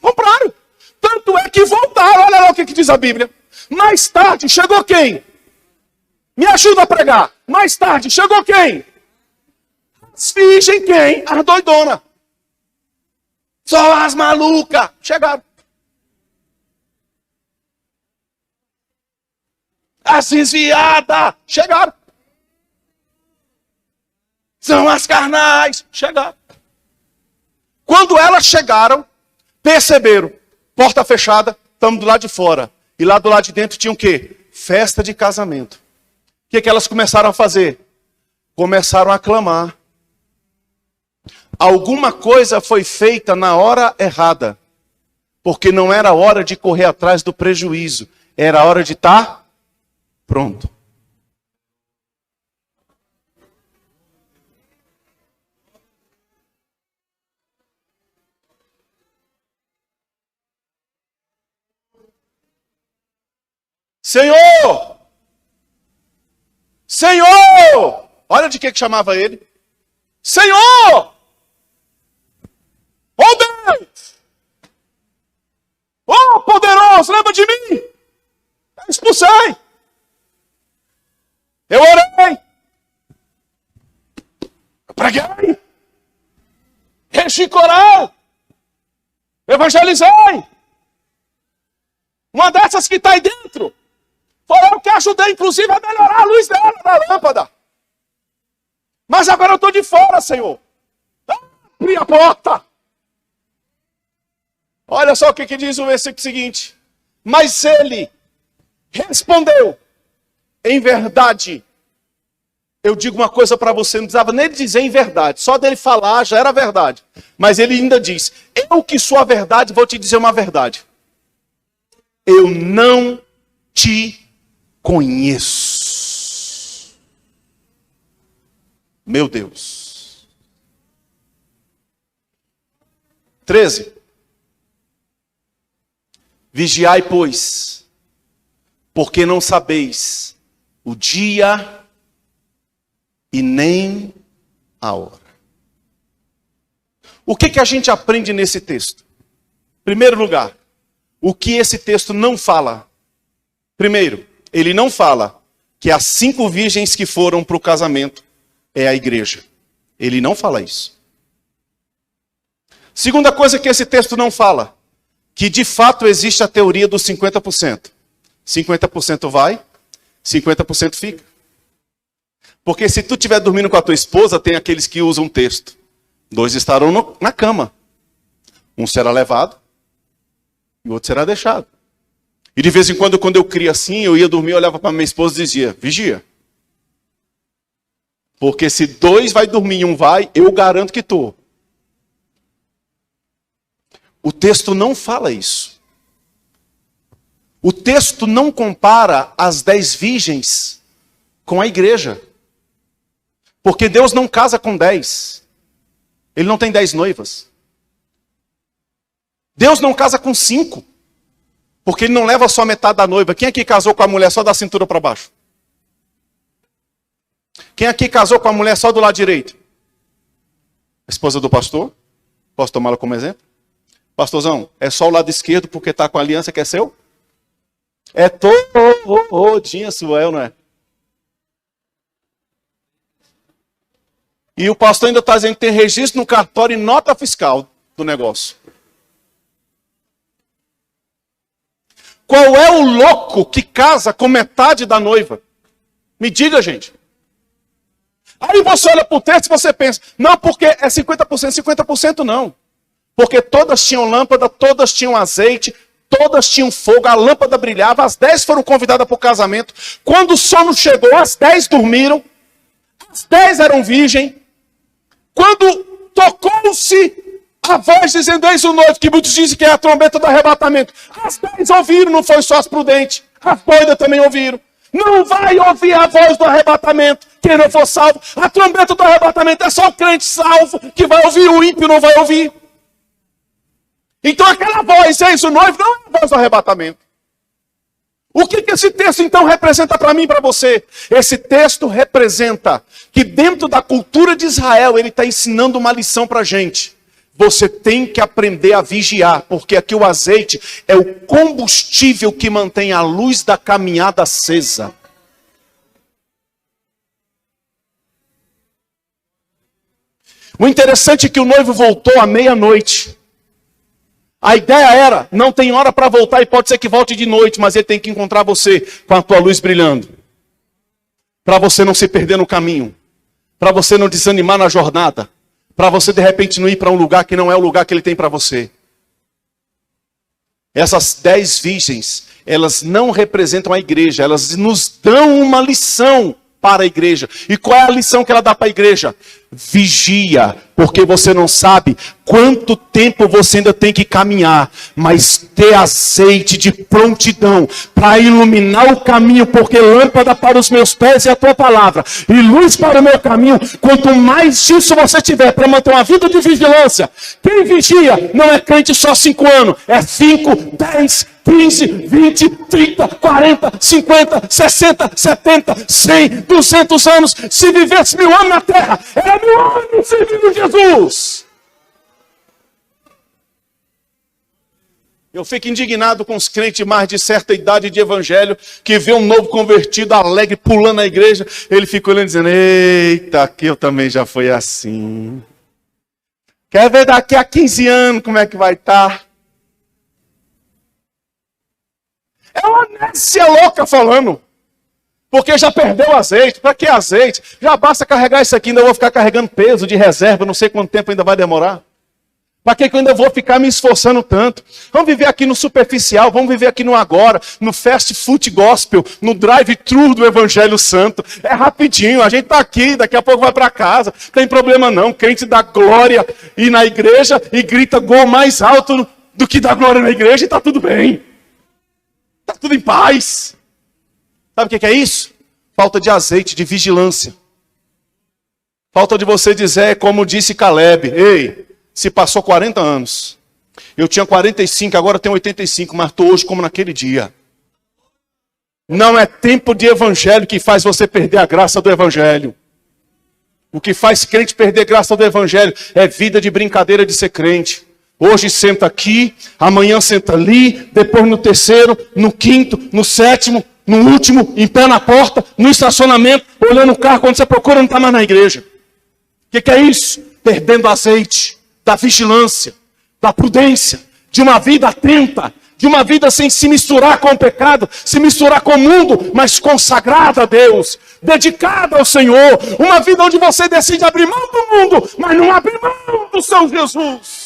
Compraram. Tanto é que voltaram. Olha lá o que diz a Bíblia. Mais tarde chegou quem? Me ajuda a pregar. Mais tarde chegou quem? As virgens quem? As doidonas. Só as malucas. Chegaram. As desviadas. Chegaram. São as carnais. Chegaram. Quando elas chegaram, perceberam. Porta fechada, estamos do lado de fora. E lá do lado de dentro tinha o quê? Festa de casamento. O que elas começaram a fazer? Começaram a clamar. Alguma coisa foi feita na hora errada. Porque não era hora de correr atrás do prejuízo. Era hora de estar pronto. Senhor! Senhor! Olha de que chamava ele. Senhor! Oh Deus! Oh poderoso, lembra de mim? Eu expulsei. Eu orei. Eu preguei. Enchi coral. Evangelizei. Uma dessas que está aí dentro. Foi eu que ajudei, inclusive, a melhorar a luz dela, da lâmpada. Mas agora eu estou de fora, Senhor. Abri a porta. Olha só o que diz o versículo seguinte. Mas ele respondeu, em verdade. Eu digo uma coisa para você, não precisava nem dizer em verdade. Só dele falar já era verdade. Mas ele ainda diz, eu que sou a verdade, vou te dizer uma verdade. Eu não te conheço. Meu Deus. 13. Vigiai, pois, porque não sabeis o dia e nem a hora. O que a gente aprende nesse texto? Em primeiro lugar, o que esse texto não fala? Primeiro, ele não fala que as 5 virgens que foram para o casamento é a igreja. Ele não fala isso. Segunda coisa que esse texto não fala, que de fato existe a teoria dos 50%. 50% vai, 50% fica. Porque se tu estiver dormindo com a tua esposa, tem aqueles que usam o texto. 2 estarão na cama. Um será levado e o outro será deixado. E de vez em quando eu cria assim, eu ia dormir, eu olhava para minha esposa e dizia, vigia. Porque se 2 vai dormir e 1 vai, eu garanto que estou. O texto não fala isso. O texto não compara as 10 virgens com a igreja. Porque Deus não casa com 10. Ele não tem 10 noivas. Deus não casa com 5. Porque ele não leva só metade da noiva. Quem aqui casou com a mulher só da cintura para baixo? Quem aqui casou com a mulher só do lado direito? A esposa do pastor? Posso tomá-la como exemplo? Pastorzão, é só o lado esquerdo porque está com a aliança que é seu? É todinha sua, não é? E o pastor ainda está dizendo que tem registro no cartório e nota fiscal do negócio. Qual é o louco que casa com metade da noiva? Me diga, gente. Aí você olha para o texto e você pensa, não, porque é 50%, 50% não. Porque todas tinham lâmpada, todas tinham azeite, todas tinham fogo, a lâmpada brilhava, as 10 foram convidadas para o casamento. Quando o sono chegou, as 10 dormiram, as 10 eram virgem. Quando tocou-se A voz dizendo, eis o noivo, que muitos dizem que é a trombeta do arrebatamento. As 10 ouviram, não foi só as prudentes. As doidas também ouviram. Não vai ouvir a voz do arrebatamento quem não for salvo. A trombeta do arrebatamento é só o crente salvo que vai ouvir, o ímpio não vai ouvir. Então aquela voz, eis o noivo, não é a voz do arrebatamento. O que esse texto então representa para mim e para você? Esse texto representa que dentro da cultura de Israel, ele está ensinando uma lição para a gente. Você tem que aprender a vigiar, porque aqui o azeite é o combustível que mantém a luz da caminhada acesa. O interessante é que o noivo voltou à meia-noite. A ideia era, não tem hora para voltar e pode ser que volte de noite, mas ele tem que encontrar você com a tua luz brilhando. Para você não se perder no caminho. Para você não desanimar na jornada. Para você de repente não ir para um lugar que não é o lugar que ele tem para você. Essas 10 virgens, elas não representam a igreja, elas nos dão uma lição para a igreja. E qual é a lição que ela dá para a igreja? Vigia, porque você não sabe quanto tempo você ainda tem que caminhar, mas ter azeite de prontidão para iluminar o caminho, porque lâmpada para os meus pés é a tua palavra, e luz para o meu caminho. Quanto mais disso você tiver para manter uma vida de vigilância, quem vigia não é crente só 5 anos, é 5, 10, 15, 20, 30, 40, 50, 60, 70, 100, 200 anos. Se vivesse 1000 anos na terra, era 1000 anos servindo Jesus. Eu fico indignado com os crentes mais de certa idade de evangelho, que vê um novo convertido alegre pulando na igreja. Ele fica olhando dizendo, eita, aqui eu também já fui assim. Quer ver daqui a 15 anos como é que vai estar? É uma nécia louca falando. Porque já perdeu o azeite. Para que azeite? Já basta carregar isso aqui. Ainda vou ficar carregando peso de reserva. Não sei quanto tempo ainda vai demorar. Para que eu ainda vou ficar me esforçando tanto? Vamos viver aqui no superficial. Vamos viver aqui no agora. No fast food gospel. No drive-thru do Evangelho Santo. É rapidinho. A gente está aqui. Daqui a pouco vai para casa. Não tem problema não. Crente dá glória e na igreja. E grita gol mais alto do que dá glória na igreja. E está tudo bem. Está tudo em paz. Sabe o que é isso? Falta de azeite, de vigilância. Falta de você dizer, como disse Caleb, ei, se passou 40 anos. Eu tinha 45, agora tenho 85, mas estou hoje como naquele dia. Não é tempo de evangelho que faz você perder a graça do evangelho. O que faz crente perder a graça do evangelho é vida de brincadeira de ser crente. Hoje senta aqui, amanhã senta ali, depois no terceiro, no quinto, no sétimo, no último, em pé na porta, no estacionamento, olhando o carro, quando você procura não está mais na igreja. O que é isso? Perdendo azeite, da vigilância, da prudência, de uma vida atenta, de uma vida sem se misturar com o pecado, se misturar com o mundo, mas consagrada a Deus, dedicada ao Senhor. Uma vida onde você decide abrir mão do mundo, mas não abre mão do seu Jesus.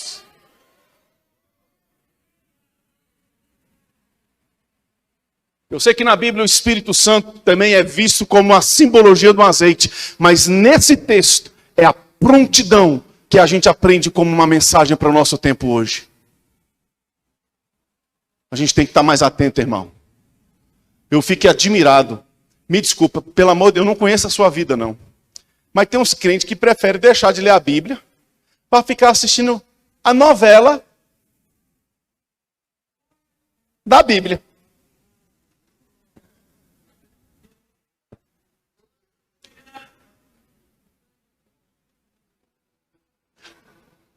Eu sei que na Bíblia o Espírito Santo também é visto como a simbologia do azeite. Mas nesse texto é a prontidão que a gente aprende como uma mensagem para o nosso tempo hoje. A gente tem que estar mais atento, irmão. Eu fiquei admirado. Me desculpa, pelo amor de Deus, eu não conheço a sua vida, não. Mas tem uns crentes que preferem deixar de ler a Bíblia para ficar assistindo a novela da Bíblia.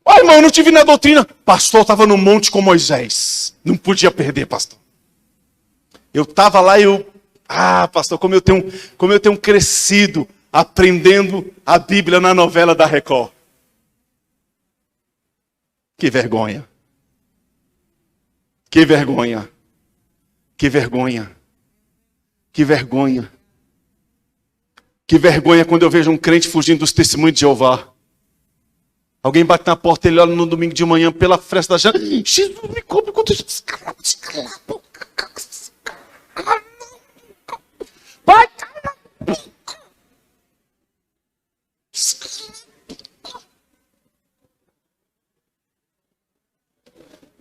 Ah, irmão, eu não tive na doutrina. Pastor, estava no monte com Moisés. Não podia perder, pastor. Eu estava lá e eu... Ah, pastor, como eu tenho crescido aprendendo a Bíblia na novela da Record. Que vergonha. Que vergonha. Que vergonha. Que vergonha. Que vergonha quando eu vejo um crente fugindo dos testemunhos de Jeová. Alguém bate na porta, ele olha no domingo de manhã pela fresta da janela. Jesus, me cobre quando eu... Vai, cala a boca.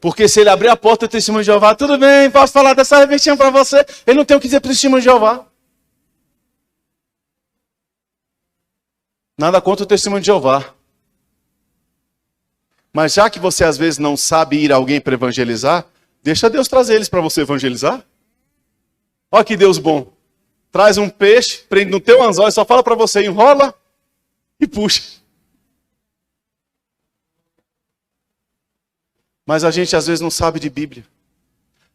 Porque se ele abrir a porta do testemunho de Jeová, tudo bem, posso falar dessa revistinha para você. Ele não tem o que dizer para o testemunho de Jeová. Nada contra o testemunho de Jeová. Mas já que você às vezes não sabe ir a alguém para evangelizar, deixa Deus trazer eles para você evangelizar. Olha que Deus bom. Traz um peixe, prende no teu anzol e só fala para você, enrola e puxa. Mas a gente às vezes não sabe de Bíblia.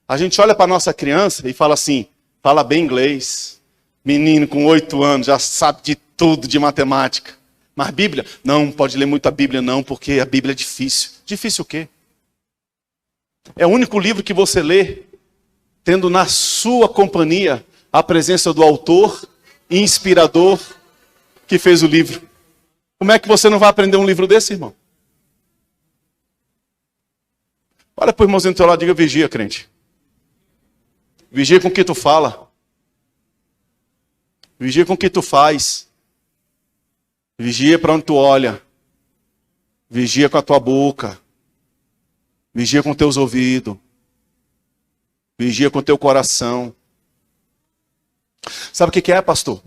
A gente olha para a nossa criança e fala assim, fala bem inglês. Menino com 8 anos já sabe de tudo de matemática. Mas Bíblia? Não pode ler muito a Bíblia não, porque a Bíblia é difícil. Difícil o quê? É o único livro que você lê tendo na sua companhia a presença do autor e inspirador que fez o livro. Como é que você não vai aprender um livro desse, irmão? Olha para o irmãozinho do teu lado e diga, vigia, crente. Vigia com o que tu fala. Vigia com o que tu faz. Vigia para onde tu olha. Vigia com a tua boca. Vigia com teus ouvidos. Vigia com teu coração. Sabe o que é, pastor?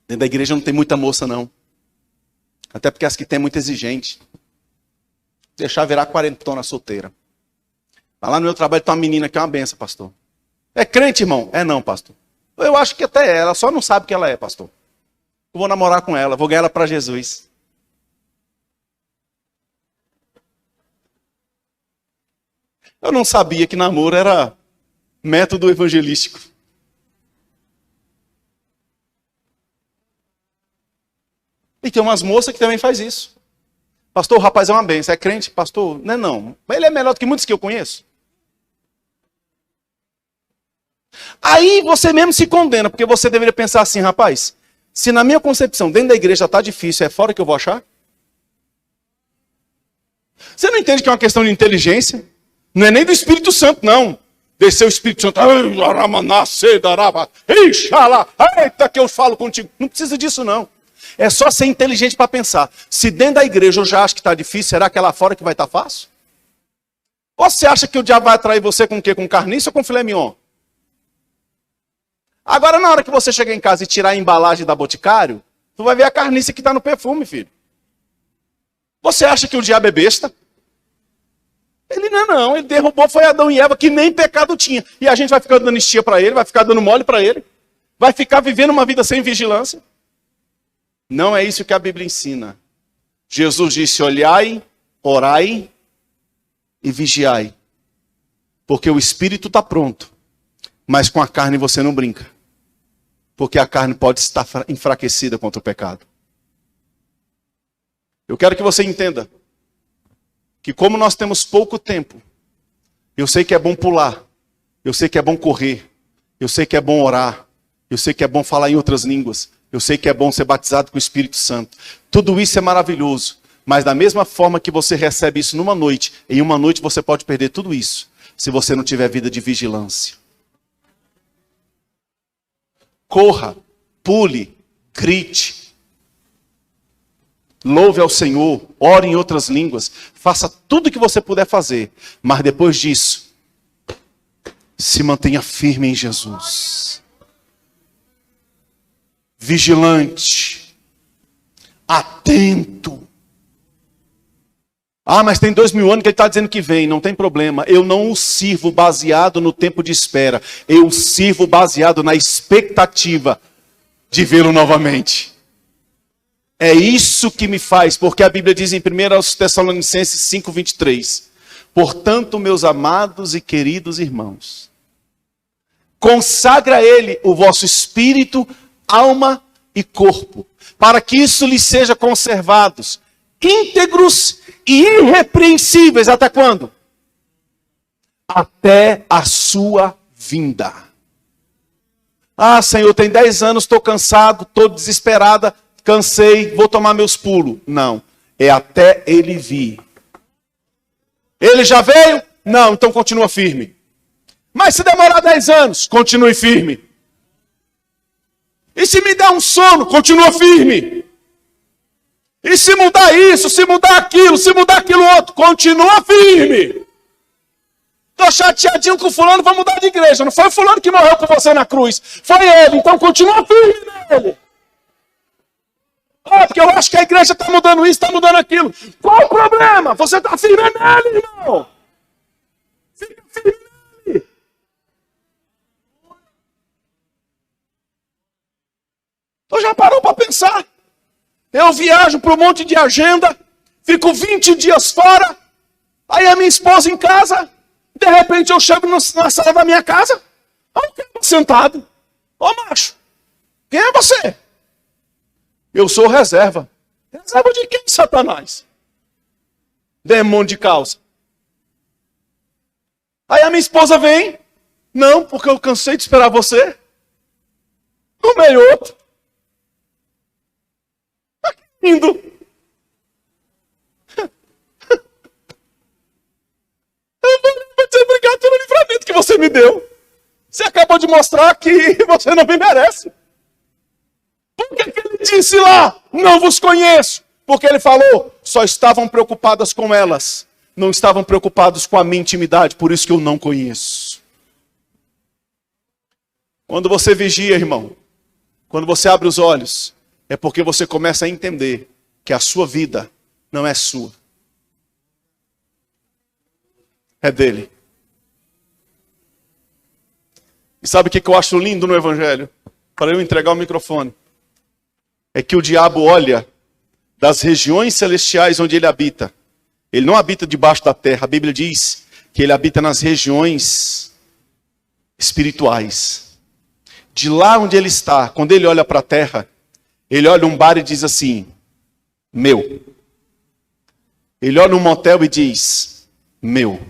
Dentro da igreja não tem muita moça, não. Até porque as que tem é muito exigente. Deixar virar 40 solteira. Mas lá no meu trabalho tem uma menina que é uma benção, pastor. É crente, irmão? É não, pastor. Eu acho que até é, ela só não sabe que ela é, pastor. Eu vou namorar com ela, vou ganhar ela para Jesus. Eu não sabia que namoro era método evangelístico. E tem umas moças que também faz isso. Pastor, o rapaz é uma benção. É crente? Pastor, não é não. Mas ele é melhor do que muitos que eu conheço. Aí você mesmo se condena, porque você deveria pensar assim, rapaz, se na minha concepção, dentro da igreja está difícil, é fora que eu vou achar? Você não entende que é uma questão de inteligência? Não é nem do Espírito Santo, não. Desceu o Espírito Santo. Eita que eu falo contigo. Não precisa disso, não. É só ser inteligente para pensar. Se dentro da igreja eu já acho que está difícil, será que é lá fora que vai estar fácil? Ou você acha que o diabo vai atrair você com o quê? Com carniça ou com filé mignon? Agora, na hora que você chegar em casa e tirar a embalagem da Boticário, tu vai ver a carniça que está no perfume, filho. Você acha que o diabo é besta? Ele não é não. Ele derrubou, foi Adão e Eva, que nem pecado tinha. E a gente vai ficar dando anistia para ele, vai ficar dando mole para ele. Vai ficar vivendo uma vida sem vigilância. Não é isso que a Bíblia ensina. Jesus disse, olhai, orai e vigiai. Porque o espírito está pronto, mas com a carne você não brinca. Porque a carne pode estar enfraquecida contra o pecado. Eu quero que você entenda que como nós temos pouco tempo, eu sei que é bom pular, eu sei que é bom correr, eu sei que é bom orar, eu sei que é bom falar em outras línguas, eu sei que é bom ser batizado com o Espírito Santo. Tudo isso é maravilhoso, mas da mesma forma que você recebe isso numa noite, em uma noite você pode perder tudo isso, se você não tiver vida de vigilância. Corra, pule, grite, louve ao Senhor, ore em outras línguas, faça tudo o que você puder fazer, mas depois disso, se mantenha firme em Jesus. Vigilante, atento. Ah, mas tem 2000 anos que ele está dizendo que vem, não tem problema. Eu não o sirvo baseado no tempo de espera, eu o sirvo baseado na expectativa de vê-lo novamente. É isso que me faz, porque a Bíblia diz em 1 Tessalonicenses 5:23, portanto, meus amados e queridos irmãos, consagra a ele o vosso espírito, alma e corpo, para que isso lhes seja conservados, íntegros e irrepreensíveis, até quando? Até a sua vinda. Ah, Senhor, tem 10 anos, estou cansado, estou desesperada, cansei, vou tomar meus pulos. Não, é até ele vir. Ele já veio? Não, então continua firme. Mas se demorar 10 anos, continue firme. E se me der um sono, continua firme. E se mudar isso, se mudar aquilo outro, continua firme. Estou chateadinho com o fulano, vou mudar de igreja. Não foi o fulano que morreu com você na cruz. Foi ele, então continua firme nele. Porque eu acho que a igreja está mudando isso, está mudando aquilo. Qual o problema? Você está firme nele, irmão. Fica firme nele. Então já parou para pensar? Eu viajo para um monte de agenda, fico 20 dias fora, aí a minha esposa em casa, de repente eu chego na sala da minha casa, olha o cara sentado. Ô macho, quem é você? Eu sou reserva. Reserva de quem, Satanás? Demônio de causa. Aí a minha esposa vem, não, porque eu cansei de esperar você. Tomei outro. Lindo. Eu vou te obrigado pelo livramento que você me deu. Você acabou de mostrar que você não me merece. Por que ele disse lá, não vos conheço? Porque ele falou, só estavam preocupadas com elas. Não estavam preocupados com a minha intimidade, por isso que eu não conheço. Quando você vigia, irmão, quando você abre os olhos, é porque você começa a entender que a sua vida não é sua. É dele. E sabe o que eu acho lindo no Evangelho? Para eu entregar o microfone. É que o diabo olha das regiões celestiais onde ele habita. Ele não habita debaixo da terra. A Bíblia diz que ele habita nas regiões espirituais. De lá onde ele está, quando ele olha para a terra, ele olha um bar e diz assim, meu. Ele olha um motel e diz, meu.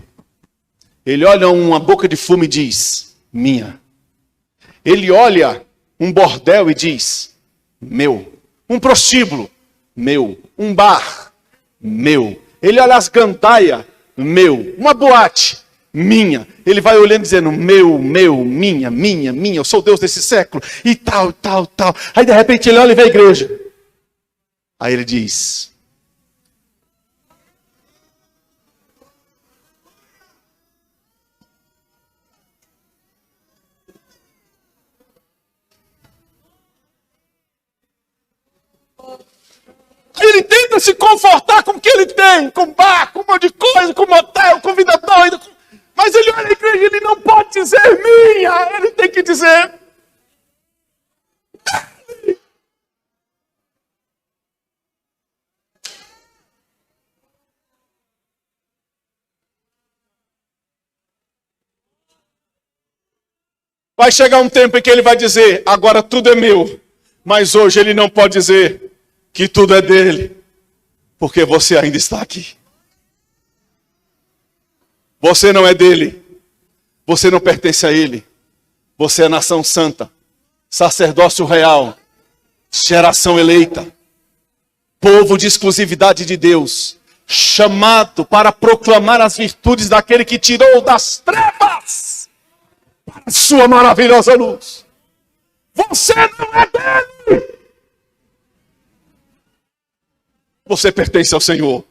Ele olha uma boca de fumo e diz, minha. Ele olha um bordel e diz, meu. Um prostíbulo, meu. Um bar, meu. Ele olha as gandaias, meu. Uma boate, minha. Ele vai olhando dizendo, meu, minha, eu sou o Deus desse século. E tal. Aí de repente ele olha e vê a igreja. Aí ele diz, ele tenta se confortar com o que ele tem, com bar, com um monte de coisa, com motel, com vida doida. Mas ele olha a igreja e ele não pode dizer minha, ele tem que dizer. Vai chegar um tempo em que ele vai dizer, agora tudo é meu. Mas hoje ele não pode dizer que tudo é dele. Porque você ainda está aqui. Você não é dele. Você não pertence a ele. Você é nação santa. Sacerdócio real. Geração eleita. Povo de exclusividade de Deus. Chamado para proclamar as virtudes daquele que tirou das trevas para a sua maravilhosa luz. Você não é dele. Você pertence ao Senhor.